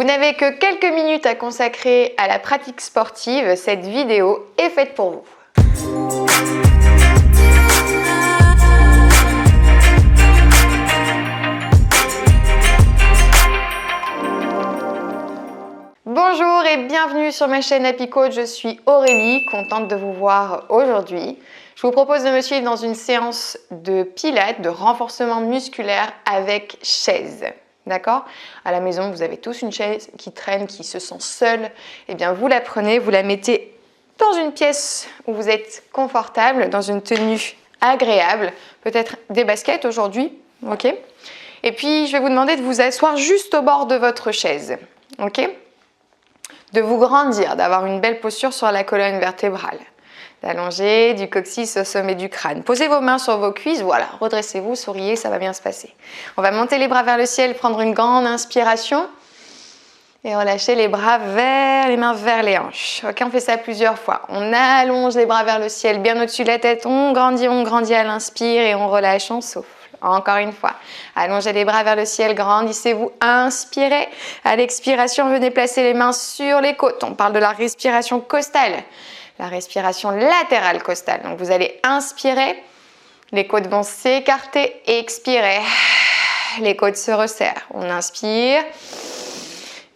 Vous n'avez que quelques minutes à consacrer à la pratique sportive. Cette vidéo est faite pour vous. Bonjour et bienvenue sur ma chaîne Happy Coach, je suis Aurélie, contente de vous voir aujourd'hui. Je vous propose de me suivre dans une séance de pilates, de renforcement musculaire avec chaise. D'accord? À la maison, vous avez tous une chaise qui traîne, qui se sent seule. Eh bien, vous la prenez, vous la mettez dans une pièce où vous êtes confortable, dans une tenue agréable, peut-être des baskets aujourd'hui, ok? Et puis, je vais vous demander de vous asseoir juste au bord de votre chaise, ok? De vous grandir, d'avoir une belle posture sur la colonne vertébrale, d'allonger du coccyx au sommet du crâne. Posez vos mains sur vos cuisses, voilà, redressez-vous, souriez, ça va bien se passer. On va monter les bras vers le ciel, prendre une grande inspiration et relâcher les bras vers les mains vers les hanches. Ok, on fait ça plusieurs fois. On allonge les bras vers le ciel, bien au-dessus de la tête, on grandit à l'inspire et on relâche, on souffle. Encore une fois, allongez les bras vers le ciel, grandissez-vous, inspirez. À l'expiration, venez placer les mains sur les côtes. On parle de la respiration costale, la respiration latérale costale. Donc vous allez inspirer, les côtes vont s'écarter, expirez. Les côtes se resserrent. On inspire,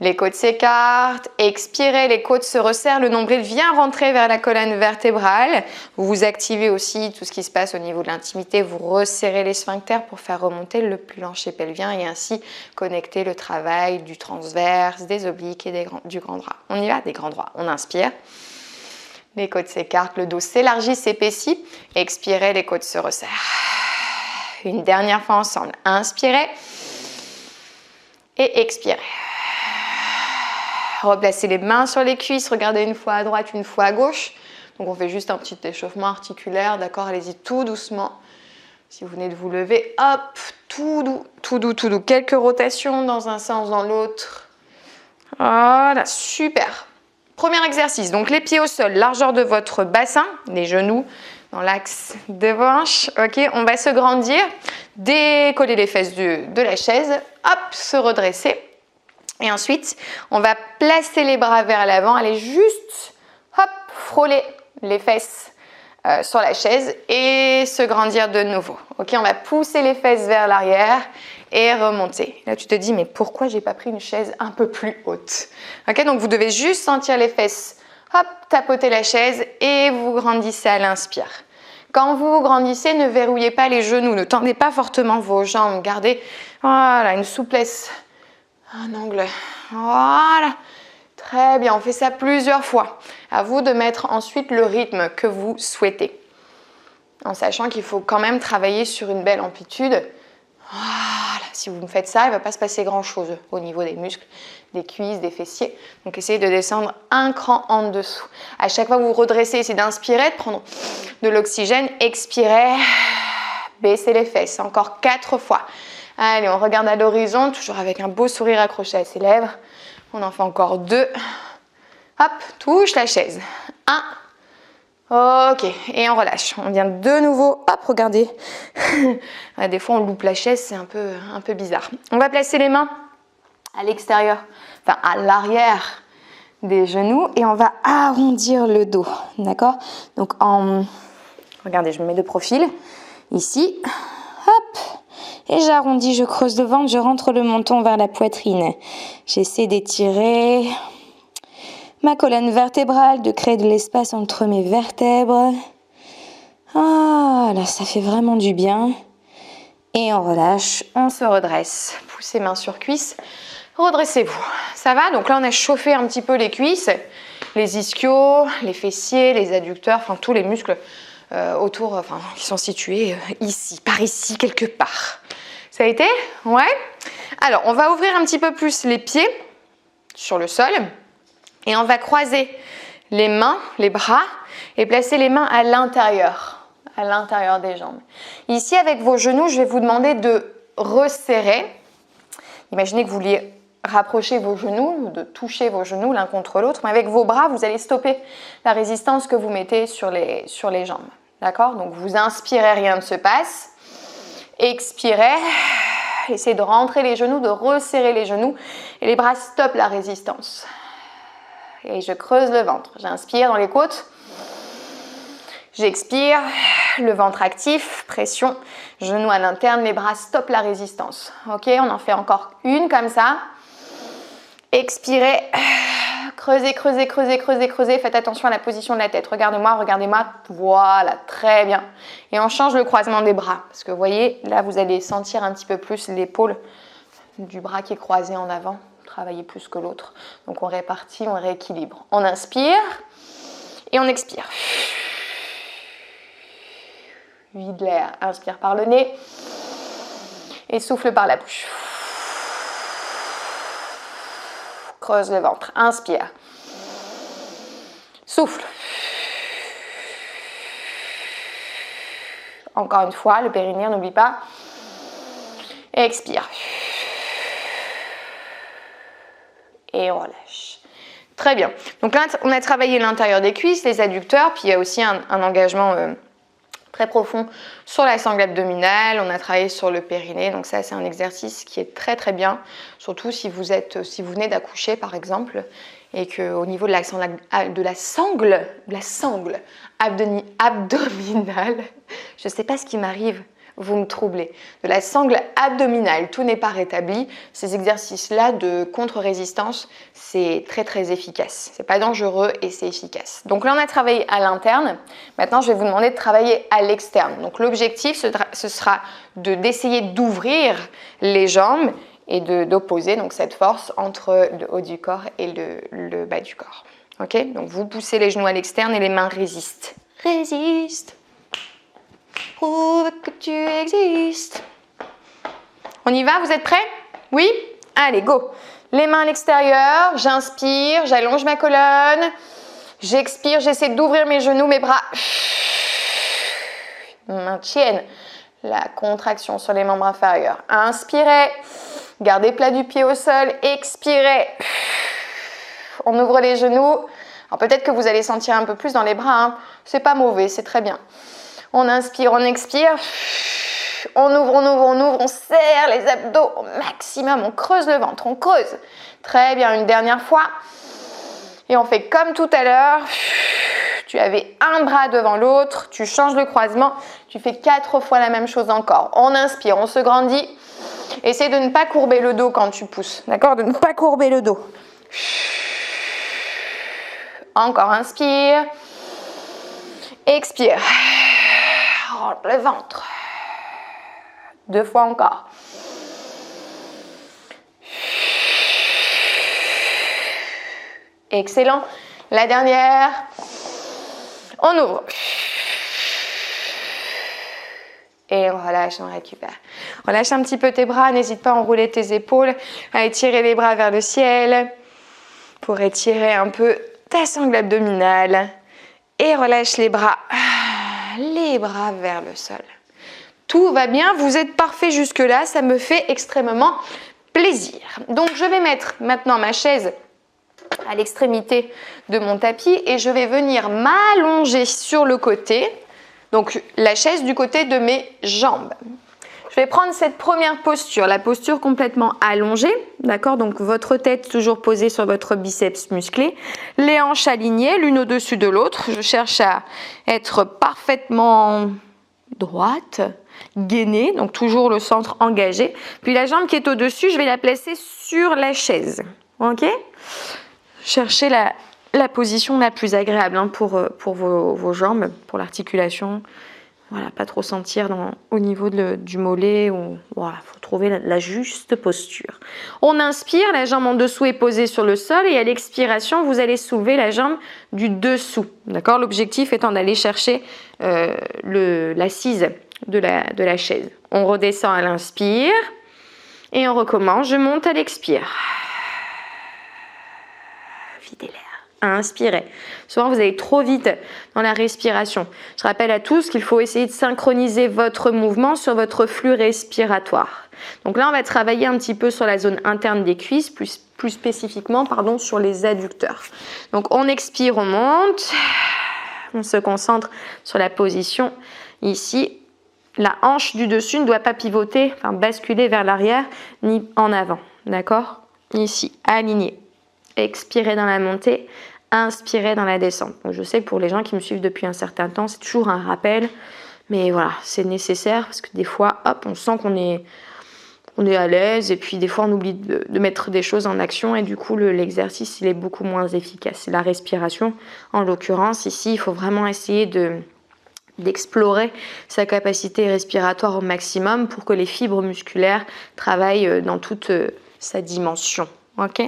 les côtes s'écartent, expirez, les côtes se resserrent, le nombril vient rentrer vers la colonne vertébrale. Vous activez aussi tout ce qui se passe au niveau de l'intimité, vous resserrez les sphincters pour faire remonter le plancher pelvien et ainsi connecter le travail du transverse, des obliques et du grand droit. On y va, des grands droits. On inspire, les côtes s'écartent, le dos s'élargit, s'épaissit. Expirez, les côtes se resserrent. Une dernière fois ensemble. Inspirez et expirez. Replacez les mains sur les cuisses, regardez une fois à droite, une fois à gauche. Donc on fait juste un petit échauffement articulaire, d'accord? Allez-y tout doucement. Si vous venez de vous lever, hop, tout doux, tout doux, tout doux. Quelques rotations dans un sens, dans l'autre. Voilà, super. Premier exercice, donc les pieds au sol, largeur de votre bassin, les genoux dans l'axe de vos hanches. Ok, on va se grandir, décoller les fesses de la chaise, hop, se redresser. Et ensuite, on va placer les bras vers l'avant, aller juste, hop, frôler les fesses sur la chaise et se grandir de nouveau. Ok, on va pousser les fesses vers l'arrière et remonter. Là, tu te dis, mais pourquoi j'ai pas pris une chaise un peu plus haute? Ok, donc vous devez juste sentir les fesses, hop, tapoter la chaise et vous grandissez à l'inspire. Quand vous grandissez, ne verrouillez pas les genoux, ne tendez pas fortement vos jambes, gardez voilà, une souplesse. Un angle, voilà, très bien, on fait ça plusieurs fois. À vous de mettre ensuite le rythme que vous souhaitez. En sachant qu'il faut quand même travailler sur une belle amplitude. Voilà, si vous me faites ça, il ne va pas se passer grand chose au niveau des muscles, des cuisses, des fessiers. Donc essayez de descendre un cran en dessous. À chaque fois que vous vous redressez, essayez d'inspirer, de prendre de l'oxygène, expirez, baissez les fesses, encore 4 fois. Allez, on regarde à l'horizon, toujours avec un beau sourire accroché à ses lèvres. On en fait encore 2. Hop, touche la chaise. 1. Ok, et on relâche. On vient de nouveau. Hop, regardez. Des fois, on loupe la chaise, c'est un peu bizarre. On va placer les mains à l'extérieur, enfin à l'arrière des genoux et on va arrondir le dos. D'accord? Donc, regardez, je me mets de profil. Ici. Hop. Et j'arrondis, je creuse le ventre, je rentre le menton vers la poitrine. J'essaie d'étirer ma colonne vertébrale, de créer de l'espace entre mes vertèbres. Voilà, ça fait vraiment du bien. Et on relâche, on se redresse. Poussez mains sur cuisses, redressez-vous. Ça va? Donc là, on a chauffé un petit peu les cuisses, les ischios, les fessiers, les adducteurs, enfin tous les muscles autour, enfin qui sont situés ici, par ici, quelque part. Ça a été? Ouais. Alors, on va ouvrir un petit peu plus les pieds sur le sol et on va croiser les mains, les bras et placer les mains à l'intérieur des jambes. Ici, avec vos genoux, je vais vous demander de resserrer. Imaginez que vous vouliez rapprocher vos genoux, de toucher vos genoux l'un contre l'autre, mais avec vos bras, vous allez stopper la résistance que vous mettez sur les jambes. D'accord? Donc, vous inspirez, rien ne se passe. Expirez, Essayez de rentrer les genoux, de resserrer les genoux et les bras stoppent la résistance. Et je creuse le ventre. J'inspire dans les côtes. J'expire, le ventre actif, pression, genoux à l'interne, les bras stoppent la résistance. Ok, on en fait encore une comme ça. Expirez, creusez, creusez, creusez, creusez, creusez. Faites attention à la position de la tête. Regardez-moi, regardez-moi. Voilà, très bien. Et on change le croisement des bras. Parce que vous voyez, là, vous allez sentir un petit peu plus l'épaule du bras qui est croisé en avant. Travailler plus que l'autre. Donc on répartit, on rééquilibre. On inspire et on expire. Vide l'air, inspire par le nez et souffle par la bouche. Creuse le ventre, inspire. Souffle. Encore une fois, le périnée, n'oublie pas. Expire. Et on relâche. Très bien. Donc là, on a travaillé l'intérieur des cuisses, les adducteurs, puis il y a aussi un engagement très profond sur la sangle abdominale. On a travaillé sur le périnée. Donc ça, c'est un exercice qui est très très bien, surtout si vous venez d'accoucher par exemple, et qu'au niveau de la sangle abdominale, je ne sais pas ce qui m'arrive. Vous me troublez. De la sangle abdominale, tout n'est pas rétabli. Ces exercices-là de contre-résistance, c'est très très efficace. C'est pas dangereux et c'est efficace. Donc là, on a travaillé à l'interne. Maintenant, je vais vous demander de travailler à l'externe. Donc l'objectif, ce sera d'essayer d'ouvrir les jambes et d'opposer donc cette force entre le haut du corps et le bas du corps. Ok ? Donc vous poussez les genoux à l'externe et les mains résistent. Résiste. Prouve que tu existes. On y va, vous êtes prêts? Oui? Allez, go. Les mains à l'extérieur, j'inspire, j'allonge ma colonne. J'expire, j'essaie d'ouvrir mes genoux, mes bras. Maintiennent la contraction sur les membres inférieurs. Inspirez, gardez plat du pied au sol. Expirez. On ouvre les genoux. Alors peut-être que vous allez sentir un peu plus dans les bras. Hein. C'est pas mauvais, c'est très bien. On inspire, on expire, on ouvre, on serre les abdos au maximum, on creuse le ventre, on creuse. Très bien, une dernière fois. Et on fait comme tout à l'heure. Tu avais un bras devant l'autre, tu changes le croisement, tu fais 4 fois la même chose encore. On inspire, on se grandit. Essaie de ne pas courber le dos quand tu pousses, d'accord? De ne pas courber le dos. Encore, inspire. Expire. Rentre le ventre. 2 fois encore. Excellent. La dernière. On ouvre. Et on relâche, on récupère. Relâche un petit peu tes bras. N'hésite pas à enrouler tes épaules, à étirer les bras vers le ciel pour étirer un peu ta sangle abdominale. Et relâche les bras vers le sol. Tout va bien, vous êtes parfait jusque-là, ça me fait extrêmement plaisir. Donc je vais mettre maintenant ma chaise à l'extrémité de mon tapis et je vais venir m'allonger sur le côté, donc la chaise du côté de mes jambes. Je vais prendre cette première posture, la posture complètement allongée, d'accord? Donc votre tête toujours posée sur votre biceps musclé, les hanches alignées l'une au-dessus de l'autre. Je cherche à être parfaitement droite, gainée, donc toujours le centre engagé. Puis la jambe qui est au-dessus, je vais la placer sur la chaise, ok? Cherchez la position la plus agréable hein, pour vos jambes, pour l'articulation. Voilà, pas trop sentir au niveau du mollet. Voilà, faut trouver la juste posture. On inspire, la jambe en dessous est posée sur le sol et à l'expiration, vous allez soulever la jambe du dessous. D'accord? L'objectif étant d'aller chercher l'assise de la chaise. On redescend à l'inspire et on recommence. Je monte à l'expire. Videz l'air. Inspirez. Souvent, vous allez trop vite dans la respiration. Je rappelle à tous qu'il faut essayer de synchroniser votre mouvement sur votre flux respiratoire. Donc là, on va travailler un petit peu sur la zone interne des cuisses, plus spécifiquement sur les adducteurs. Donc, on expire, on monte. On se concentre sur la position ici la hanche du dessus ne doit pas pivoter, enfin basculer vers l'arrière ni en avant. D'accord? Ici, aligné. Expirez dans la montée, inspirez dans la descente. Donc, je sais que pour les gens qui me suivent depuis un certain temps, c'est toujours un rappel. Mais voilà, c'est nécessaire parce que des fois, hop, on sent qu'on est à l'aise et puis des fois on oublie de mettre des choses en action et du coup l'exercice il est beaucoup moins efficace. C'est la respiration. En l'occurrence, ici, il faut vraiment essayer d'explorer sa capacité respiratoire au maximum pour que les fibres musculaires travaillent dans toute sa dimension. Ok,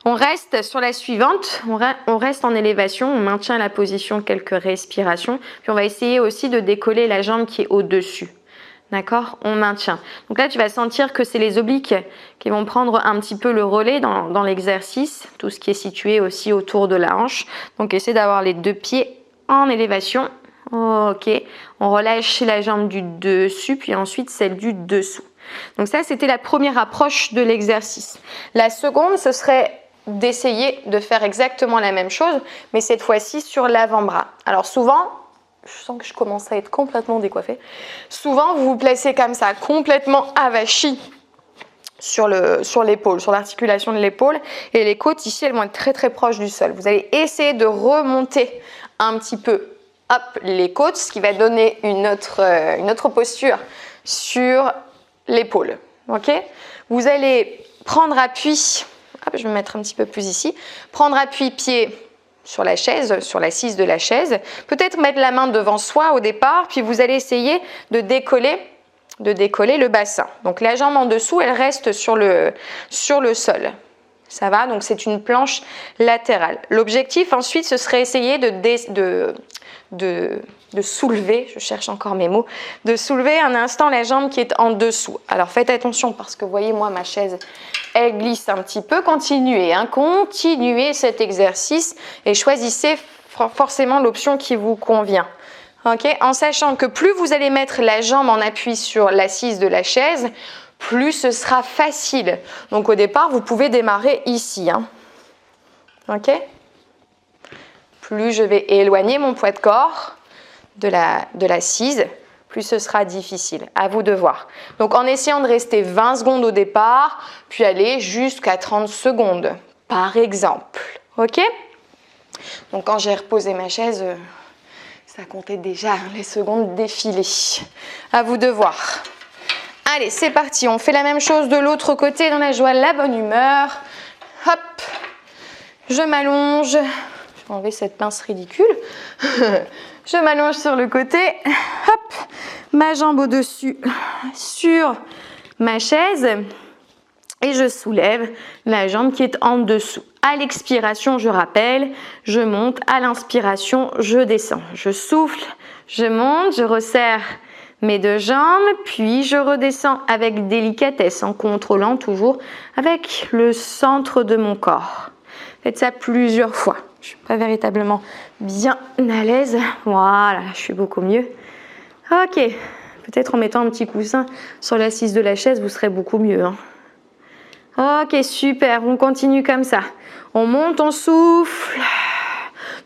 on reste sur la suivante, on reste en élévation, on maintient la position quelques respirations, puis on va essayer aussi de décoller la jambe qui est au-dessus. D'accord? On maintient. Donc là, tu vas sentir que c'est les obliques qui vont prendre un petit peu le relais dans l'exercice, tout ce qui est situé aussi autour de la hanche. Donc essaie d'avoir les deux pieds en élévation. Ok, on relâche la jambe du dessus, puis ensuite celle du dessous. Donc ça, c'était la première approche de l'exercice. La seconde, ce serait d'essayer de faire exactement la même chose, mais cette fois-ci sur l'avant-bras. Alors souvent, je sens que je commence à être complètement décoiffée. Souvent, vous vous placez comme ça, complètement avachi sur l'épaule, sur l'articulation de l'épaule, et les côtes ici, elles vont être très très proches du sol. Vous allez essayer de remonter un petit peu, hop, les côtes, ce qui va donner une autre posture sur l'épaule, ok? Vous allez prendre appui, hop, je vais me mettre un petit peu plus ici, prendre appui pied sur la chaise, sur l'assise de la chaise, peut-être mettre la main devant soi au départ, puis vous allez essayer de décoller le bassin. Donc la jambe en dessous, elle reste sur le sol. Ça va? Donc c'est une planche latérale. L'objectif ensuite, ce serait essayer de soulever, je cherche encore mes mots, de soulever un instant la jambe qui est en dessous. Alors faites attention parce que voyez moi ma chaise, elle glisse un petit peu. Continuez, hein, continuez cet exercice et choisissez forcément l'option qui vous convient. Okay? En sachant que plus vous allez mettre la jambe en appui sur l'assise de la chaise, plus ce sera facile. Donc au départ, vous pouvez démarrer ici. Hein. Ok? Plus je vais éloigner mon poids de corps de l'assise, plus ce sera difficile. À vous de voir. Donc en essayant de rester 20 secondes au départ, puis aller jusqu'à 30 secondes, par exemple. Ok? Donc quand j'ai reposé ma chaise, ça comptait déjà les secondes défiler. À vous de voir. Allez, c'est parti. On fait la même chose de l'autre côté dans la joie, la bonne humeur. Hop, je m'allonge. Je vais enlever cette pince ridicule. Je m'allonge sur le côté. Hop, ma jambe au-dessus sur ma chaise. Et je soulève la jambe qui est en dessous. À l'expiration, je rappelle, je monte. À l'inspiration, je descends. Je souffle, je monte, je resserre mes deux jambes, puis je redescends avec délicatesse en contrôlant toujours avec le centre de mon corps. Faites ça plusieurs fois. Je ne suis pas véritablement bien à l'aise. Voilà, je suis beaucoup mieux. Ok, peut-être en mettant un petit coussin sur l'assise de la chaise, vous serez beaucoup mieux. Hein. Ok, super, on continue comme ça. On monte, on souffle.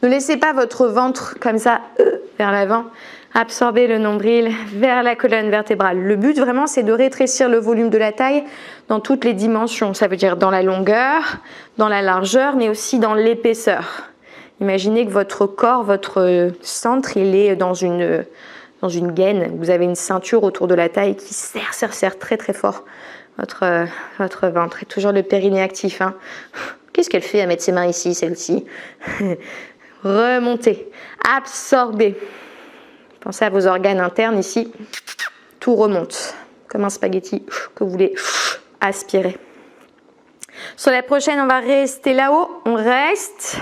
Ne laissez pas votre ventre comme ça vers l'avant. Absorbez le nombril vers la colonne vertébrale. Le but vraiment, c'est de rétrécir le volume de la taille dans toutes les dimensions. Ça veut dire dans la longueur, dans la largeur, mais aussi dans l'épaisseur. Imaginez que votre corps, votre centre, il est dans une gaine. Vous avez une ceinture autour de la taille qui serre très très fort votre ventre. Et toujours le périnée actif. Hein. Qu'est-ce qu'elle fait à mettre ses mains ici, celle-ci? Remontez, absorbez. Pensez à vos organes internes ici. Tout remonte, comme un spaghetti que vous voulez aspirer. Sur la prochaine, on va rester là-haut. On reste.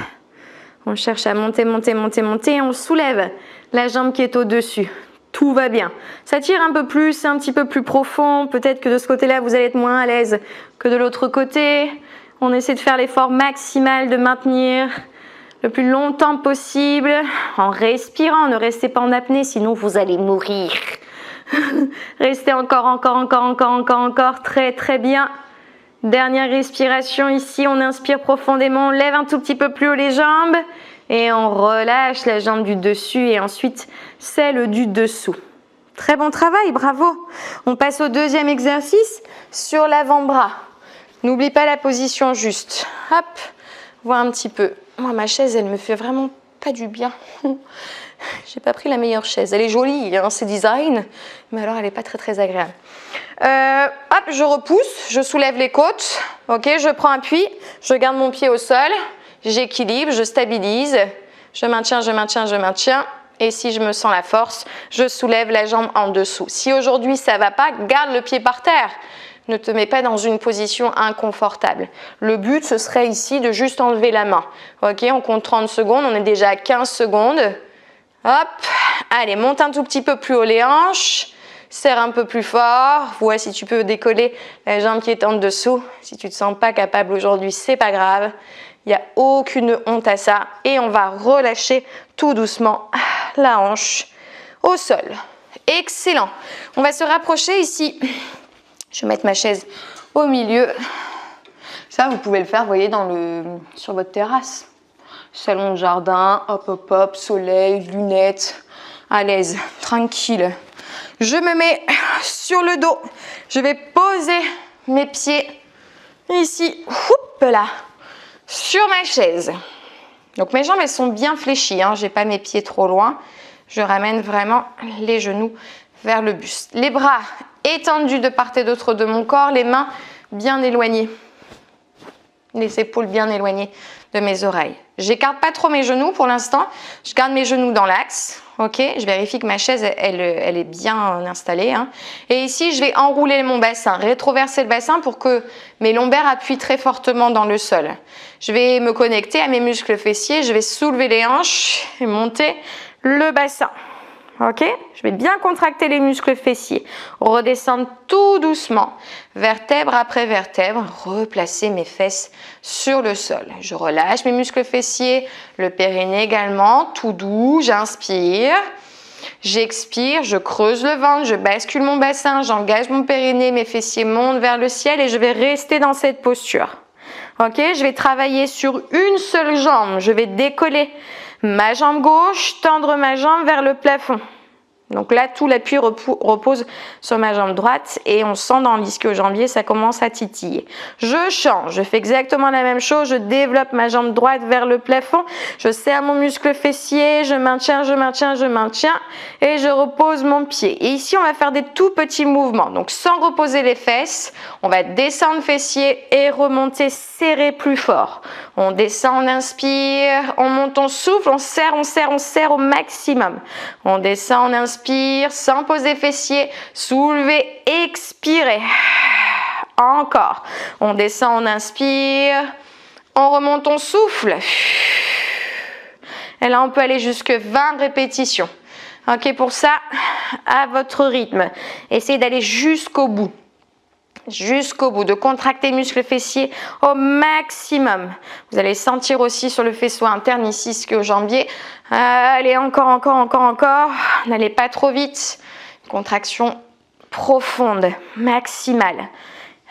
On cherche à monter. Et on soulève la jambe qui est au-dessus. Tout va bien. Ça tire un peu plus, c'est un petit peu plus profond. Peut-être que de ce côté-là, vous allez être moins à l'aise que de l'autre côté. On essaie de faire l'effort maximal de maintenir le plus longtemps possible en respirant. Ne restez pas en apnée, sinon vous allez mourir. Restez encore. Très, très bien. Dernière respiration ici. On inspire profondément. On lève un tout petit peu plus haut les jambes. Et on relâche la jambe du dessus et ensuite celle du dessous. Très bon travail, bravo. On passe au deuxième exercice sur l'avant-bras. N'oublie pas la position juste. Hop, vois un petit peu. Moi, ma chaise, elle me fait vraiment pas du bien. J'ai pas pris la meilleure chaise. Elle est jolie, hein, c'est design, mais alors elle n'est pas très agréable. Hop, je repousse, je soulève les côtes. Ok, je prends appui, je garde mon pied au sol, j'équilibre, je stabilise, je maintiens, je maintiens, je maintiens. Et si je me sens la force, je soulève la jambe en dessous. Si aujourd'hui ça va pas, garde le pied par terre. Ne te mets pas dans une position inconfortable. Le but, ce serait ici de juste enlever la main. Ok, on compte 30 secondes, on est déjà à 15 secondes. Hop, allez, monte un tout petit peu plus haut les hanches. Serre un peu plus fort. Vois si tu peux décoller la jambe qui est en dessous. Si tu ne te sens pas capable aujourd'hui, c'est pas grave. Il n'y a aucune honte à ça. Et on va relâcher tout doucement la hanche au sol. Excellent. On va se rapprocher ici. Je vais mettre ma chaise au milieu. Ça, vous pouvez le faire, vous voyez, sur votre terrasse. Salon de jardin, hop, hop, hop, soleil, lunettes, à l'aise, tranquille. Je me mets sur le dos. Je vais poser mes pieds ici, hop là, sur ma chaise. Donc mes jambes, elles sont bien fléchies, hein. Je n'ai pas mes pieds trop loin. Je ramène vraiment les genoux vers le buste. Les bras étendus de part et d'autre de mon corps, les mains bien éloignées. Les épaules bien éloignées de mes oreilles. J'écarte pas trop mes genoux pour l'instant. Je garde mes genoux dans l'axe. Ok, je vérifie que ma chaise, elle est bien installée. Hein. Et ici, je vais enrouler mon bassin, rétroverser le bassin pour que mes lombaires appuient très fortement dans le sol. Je vais me connecter à mes muscles fessiers. Je vais soulever les hanches et monter le bassin. Ok, je vais bien contracter les muscles fessiers, redescendre tout doucement, vertèbre après vertèbre, replacer mes fesses sur le sol. Je relâche mes muscles fessiers, le périnée également, tout doux, j'inspire, j'expire, je creuse le ventre, je bascule mon bassin, j'engage mon périnée, mes fessiers montent vers le ciel et je vais rester dans cette posture. Ok, je vais travailler sur une seule jambe, je vais décoller ma jambe gauche, tendre ma jambe vers le plafond. Donc là, tout l'appui repose sur ma jambe droite et on sent dans l'ischio-jambier, ça commence à titiller. Je change, je fais exactement la même chose, je développe ma jambe droite vers le plafond, je serre mon muscle fessier, je maintiens, je maintiens, je maintiens et je repose mon pied. Et ici, on va faire des tout petits mouvements. Donc sans reposer les fesses, on va descendre fessier et remonter, serrer plus fort. On descend, on inspire, on monte, on souffle, on serre, on serre, on serre au maximum. On descend, on inspire, sans poser fessiers, soulever, expirer. Encore. On descend, on inspire, on remonte, on souffle. Et là, on peut aller jusque 20 répétitions. Ok, pour ça, à votre rythme. Essayez d'aller jusqu'au bout. Jusqu'au bout, de contracter les muscles fessiers au maximum. Vous allez sentir aussi sur le faisceau interne ici ischio-jambier. Allez, encore. N'allez pas trop vite. Contraction profonde, maximale.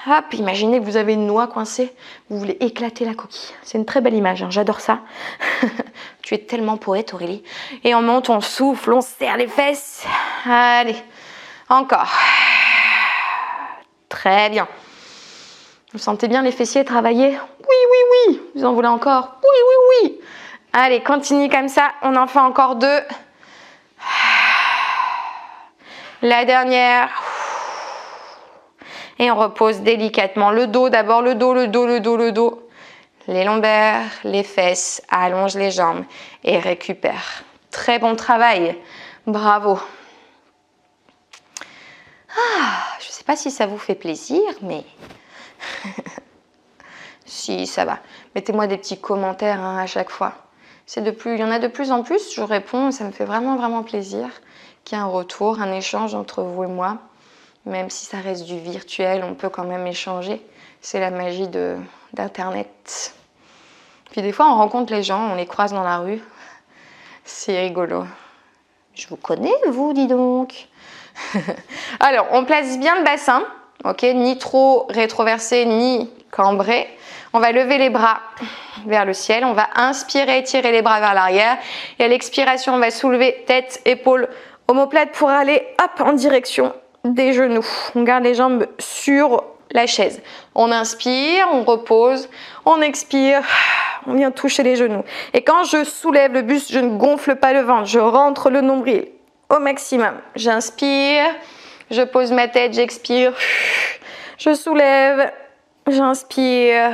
Hop, imaginez que vous avez une noix coincée. Vous voulez éclater la coquille. C'est une très belle image, hein, j'adore ça. Tu es tellement poète, Aurélie. Et on monte, on souffle, on serre les fesses. Allez, encore. Très bien. Vous sentez bien les fessiers travailler? Oui. Vous en voulez encore? Oui. Allez, continue comme ça. On en fait encore 2. La dernière. Et on repose délicatement. Le dos d'abord, le dos. Les lombaires, les fesses, allonge les jambes et récupère. Très bon travail. Bravo. Je ne sais pas si ça vous fait plaisir, mais si, ça va. Mettez-moi des petits commentaires à chaque fois. Il y en a de plus en plus, je réponds, ça me fait vraiment plaisir qu'il y ait un retour, un échange entre vous et moi. Même si ça reste du virtuel, on peut quand même échanger. C'est la magie d'Internet. Puis des fois, on rencontre les gens, on les croise dans la rue. C'est rigolo. Je vous connais, vous, dis donc. Alors, on place bien le bassin, ok, ni trop rétroversé, ni cambré. On va lever les bras vers le ciel. On va inspirer, étirer les bras vers l'arrière. Et à l'expiration, on va soulever tête, épaules Omoplate pour aller hop en direction des genoux. On garde les jambes sur la chaise. On inspire, on repose, on expire, on vient toucher les genoux. Et quand je soulève le buste, je ne gonfle pas le ventre, je rentre le nombril au maximum. J'inspire, je pose ma tête, j'expire, je soulève, j'inspire.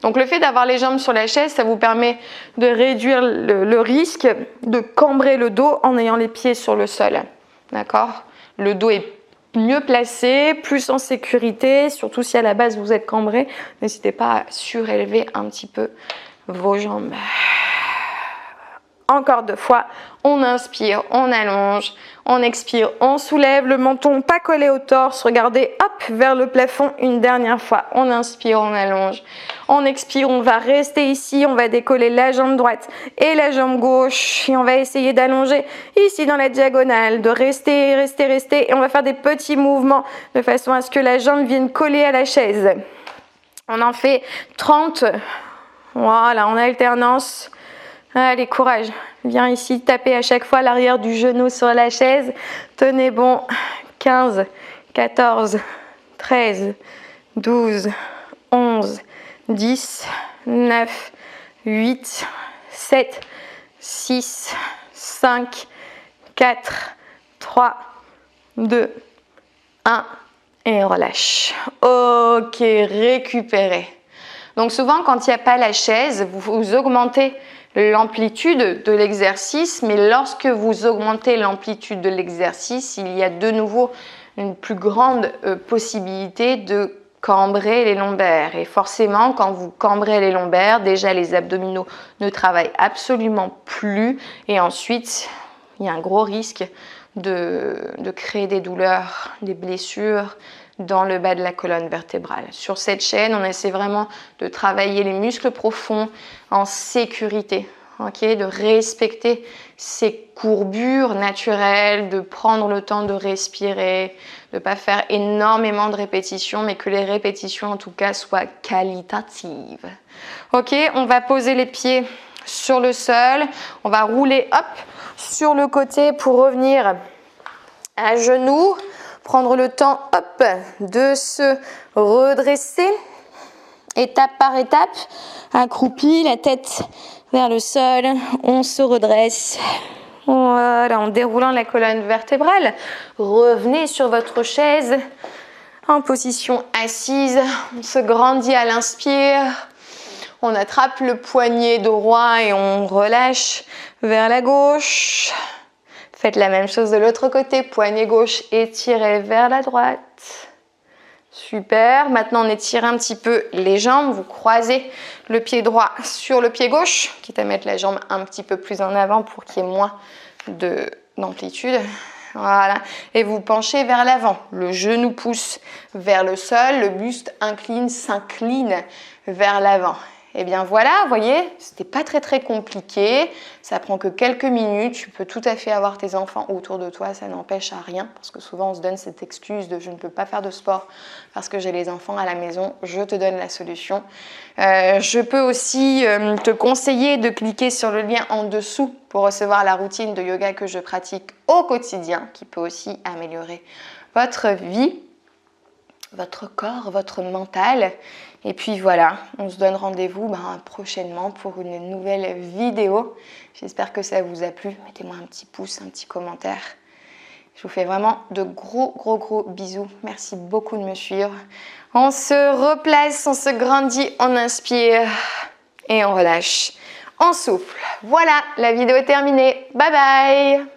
Donc le fait d'avoir les jambes sur la chaise, ça vous permet de réduire le risque de cambrer le dos en ayant les pieds sur le sol. D'accord? Le dos est mieux placé, plus en sécurité, surtout si à la base vous êtes cambré. N'hésitez pas à surélever un petit peu vos jambes. Encore 2 fois, on inspire, on allonge, on expire, on soulève le menton pas collé au torse, regardez, hop, vers le plafond une dernière fois. On inspire, on allonge, on expire, on va rester ici, on va décoller la jambe droite et la jambe gauche et on va essayer d'allonger ici dans la diagonale, de rester et on va faire des petits mouvements de façon à ce que la jambe vienne coller à la chaise. On en fait 30, voilà, en alternance. Allez, courage. Viens ici taper à chaque fois l'arrière du genou sur la chaise. Tenez bon. 15, 14, 13, 12, 11, 10, 9, 8, 7, 6, 5, 4, 3, 2, 1 et relâche. Ok, récupérez. Donc souvent quand il n'y a pas la chaise, vous augmentez l'amplitude de l'exercice, mais lorsque vous augmentez l'amplitude de l'exercice, il y a de nouveau une plus grande possibilité de cambrer les lombaires. Et forcément, quand vous cambrez les lombaires, déjà les abdominaux ne travaillent absolument plus et ensuite, il y a un gros risque de créer des douleurs, des blessures dans le bas de la colonne vertébrale. Sur cette chaîne, on essaie vraiment de travailler les muscles profonds en sécurité, okay, de respecter ces courbures naturelles, de prendre le temps de respirer, de ne pas faire énormément de répétitions, mais que les répétitions en tout cas soient qualitatives. Ok, on va poser les pieds sur le sol, on va rouler hop sur le côté pour revenir à genoux. Prendre le temps, hop, de se redresser, étape par étape, accroupi, la tête vers le sol, on se redresse. Voilà, en déroulant la colonne vertébrale, revenez sur votre chaise en position assise, on se grandit à l'inspire, on attrape le poignet droit et on relâche vers la gauche. Faites la même chose de l'autre côté, poignet gauche étiré vers la droite. Super, maintenant on étire un petit peu les jambes, vous croisez le pied droit sur le pied gauche, quitte à mettre la jambe un petit peu plus en avant pour qu'il y ait moins d'amplitude. Voilà, et vous penchez vers l'avant, le genou pousse vers le sol, le buste s'incline vers l'avant. Et bien voilà, vous voyez, c'était pas très compliqué, ça prend que quelques minutes, tu peux tout à fait avoir tes enfants autour de toi, ça n'empêche à rien, parce que souvent on se donne cette excuse de je ne peux pas faire de sport parce que j'ai les enfants à la maison, je te donne la solution. Je peux aussi te conseiller de cliquer sur le lien en dessous pour recevoir la routine de yoga que je pratique au quotidien, qui peut aussi améliorer votre vie, votre corps, votre mental. Et puis voilà, on se donne rendez-vous prochainement pour une nouvelle vidéo. J'espère que ça vous a plu. Mettez-moi un petit pouce, un petit commentaire. Je vous fais vraiment de gros bisous. Merci beaucoup de me suivre. On se replace, on se grandit, on inspire et on relâche. On souffle. Voilà, la vidéo est terminée. Bye bye!